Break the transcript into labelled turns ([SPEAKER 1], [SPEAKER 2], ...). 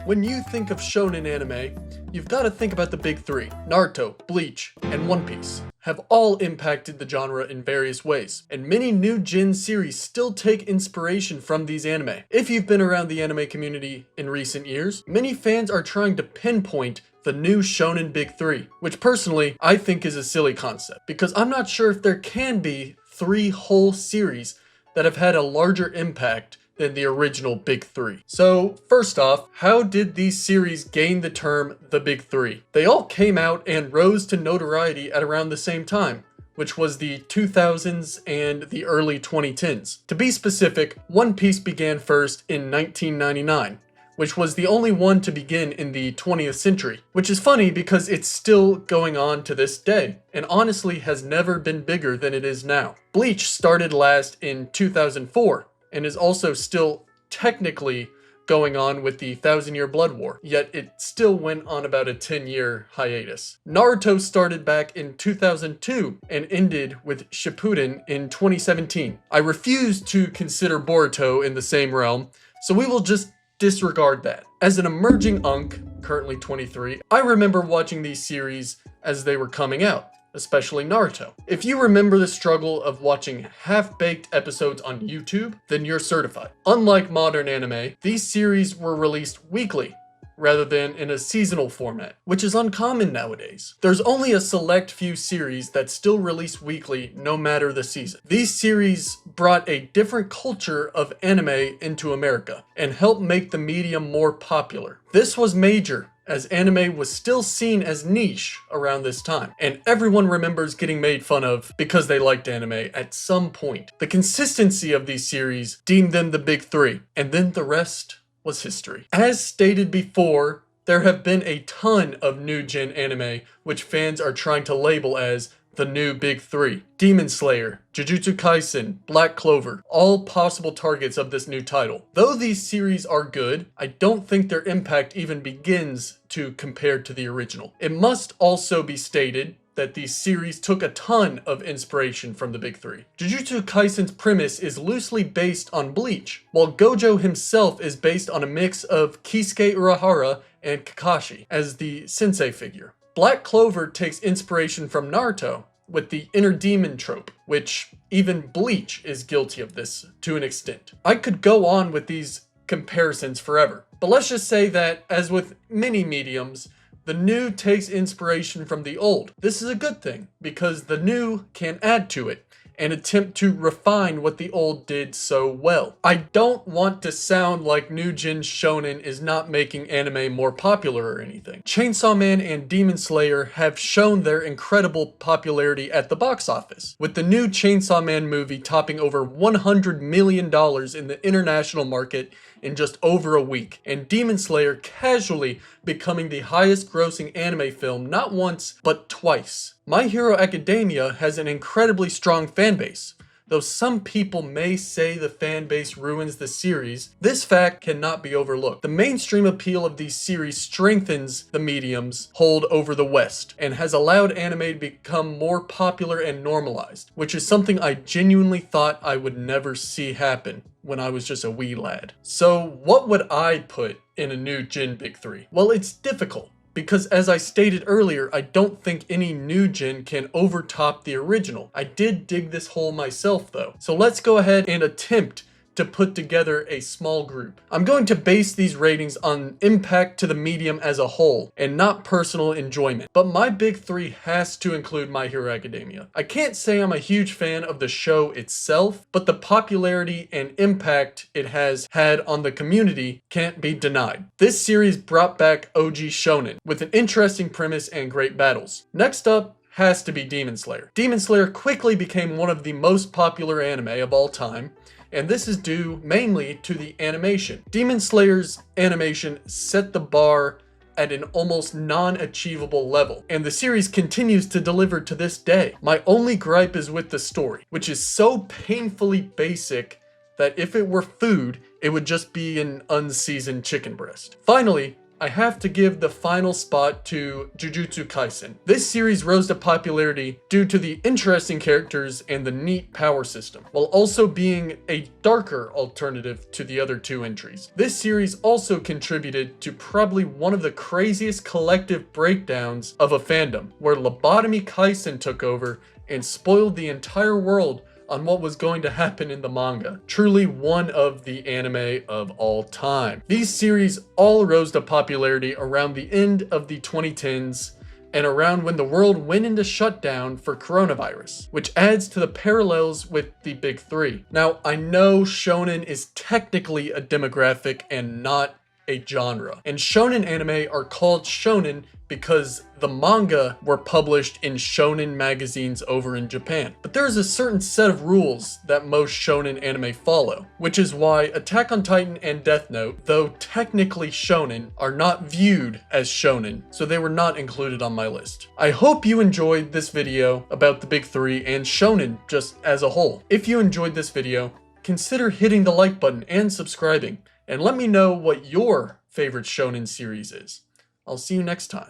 [SPEAKER 1] When you think of shonen anime, you've got to think about the big three. Naruto, Bleach, and One Piece have all impacted the genre in various ways, and many new gen series still take inspiration from these anime. If you've been around the anime community in recent years, many fans are trying to pinpoint the new Shounen Big Three, which personally I think is a silly concept, because I'm not sure if there can be three whole series that have had a larger impact than the original Big Three. So first off, how did these series gain the term the Big Three? They all came out and rose to notoriety at around the same time, which was the 2000s and the early 2010s. To be specific, One Piece began first in 1999, which was the only one to begin in the 20th century, which is funny because it's still going on to this day, and honestly has never been bigger than it is now. Bleach started last in 2004, and is also still technically going on with the 1,000-Year Blood War, yet it still went on about a 10-year hiatus. Naruto started back in 2002 and ended with Shippuden in 2017. I refuse to consider Boruto in the same realm, so we will just disregard that. As an emerging unk, currently 23, I remember watching these series as they were coming out, especially Naruto. If you remember the struggle of watching half-baked episodes on YouTube, then you're certified. Unlike modern anime, these series were released weekly, rather than in a seasonal format, which is uncommon nowadays. There's only a select few series that still release weekly no matter the season. These series brought a different culture of anime into America, and helped make the medium more popular. This was major, as anime was still seen as niche around this time, and everyone remembers getting made fun of because they liked anime at some point. The consistency of these series deemed them the Big Three, and then the rest was history. As stated before, there have been a ton of new gen anime which fans are trying to label as the new Big Three. Demon Slayer, Jujutsu Kaisen, Black Clover, all possible targets of this new title. Though these series are good, I don't think their impact even begins to compare to the original. It must also be stated that these series took a ton of inspiration from the Big Three. Jujutsu Kaisen's premise is loosely based on Bleach, while Gojo himself is based on a mix of Kisuke Urahara and Kakashi as the sensei figure. Black Clover takes inspiration from Naruto with the inner demon trope, which even Bleach is guilty of this to an extent. I could go on with these comparisons forever, but let's just say that, as with many mediums, the new takes inspiration from the old. This is a good thing, because the new can add to it and attempt to refine what the old did so well. I don't want to sound like new gen shonen is not making anime more popular or anything. Chainsaw Man and Demon Slayer have shown their incredible popularity at the box office, with the new Chainsaw Man movie topping over $100 million in the international market in just over a week, and Demon Slayer casually becoming the highest grossing anime film not once, but twice. My Hero Academia has an incredibly strong fan base. Though some people may say the fan base ruins the series, this fact cannot be overlooked. The mainstream appeal of these series strengthens the medium's hold over the West, and has allowed anime to become more popular and normalized, which is something I genuinely thought I would never see happen when I was just a wee lad. So what would I put in a new gen Big Three? Well, it's difficult, because as I stated earlier, I don't think any new gen can overtop the original. I did dig this hole myself though. So let's go ahead and attempt to put together a small group. I'm going to base these ratings on impact to the medium as a whole and not personal enjoyment. But my Big Three has to include My Hero Academia. I can't say I'm a huge fan of the show itself, but the popularity and impact it has had on the community can't be denied. This series brought back OG Shonen with an interesting premise and great battles. Next up has to be Demon Slayer. Demon Slayer quickly became one of the most popular anime of all time, and this is due mainly to the animation. Demon Slayer's animation set the bar at an almost non-achievable level, and the series continues to deliver to this day. My only gripe is with the story, which is so painfully basic that if it were food, it would just be an unseasoned chicken breast. Finally, I have to give the final spot to Jujutsu Kaisen. This series rose to popularity due to the interesting characters and the neat power system, while also being a darker alternative to the other two entries. This series also contributed to probably one of the craziest collective breakdowns of a fandom, where Lobotomy Kaisen took over and spoiled the entire world on what was going to happen in the manga. Truly one of the anime of all time. These series all rose to popularity around the end of the 2010s and around when the world went into shutdown for coronavirus, which adds to the parallels with the big three. Now, I know shonen is technically a demographic and not a genre, and shonen anime are called shonen because the manga were published in shonen magazines over in Japan. But there is a certain set of rules that most shonen anime follow, which is why Attack on Titan and Death Note, though technically shonen, are not viewed as shonen, so they were not included on my list. I hope you enjoyed this video about the big three and shonen just as a whole. If you enjoyed this video, consider hitting the like button and subscribing, and let me know what your favorite shonen series is. I'll see you next time.